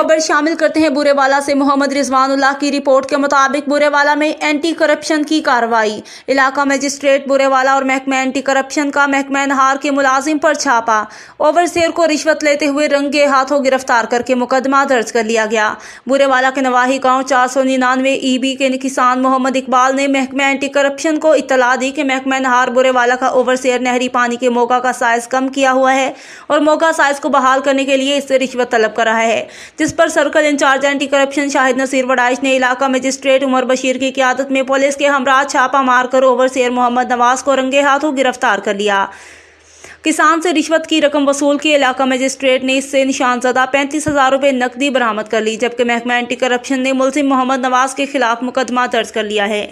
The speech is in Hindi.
खबर शामिल करते हैं बुरेवाला से। मोहम्मद रिजवानुल्लाह की रिपोर्ट के मुताबिक बुरेवाला में एंटी करप्शन की कार्रवाई। इलाका मजिस्ट्रेट बुरेवाला और महकमा एंटी करप्शन का महकमा नहार के मुलाजिम पर छापा। ओवरसेयर को रिश्वत लेते हुए रंगे हाथों गिरफ्तार करके मुकदमा दर्ज कर लिया गया। बुरेवाला के नवाही गाँव 499 EB के किसान मोहम्मद इकबाल ने महकमा एंटी करप्शन को इत्तला दी कि महकमा नहार बुरेवाला का ओवरसेयर नहरी पानी के मोगा का साइज कम किया हुआ है और मोगा साइज को बहाल करने के लिए इससे रिश्वत तलब कर रहा है, जिस पर circle incharge anti corruption Shahid Naseer Wadaish ने इलाका मजिस्ट्रेट उमर बशीर की क़ियादत में पुलिस के हमरा छापा मारकर ओवरसेयर मोहम्मद नवाज को रंगे हाथों गिरफ्तार कर लिया। किसान से रिश्वत की रकम वसूल की इलाका मजिस्ट्रेट ने इससे निशानजदा 35,000 रुपये नकदी बरामद कर ली, जबकि महकमा एंटी करप्शन ने मुलजिम मोहम्मद नवाज के खिलाफ मुकदमा दर्ज कर लिया है।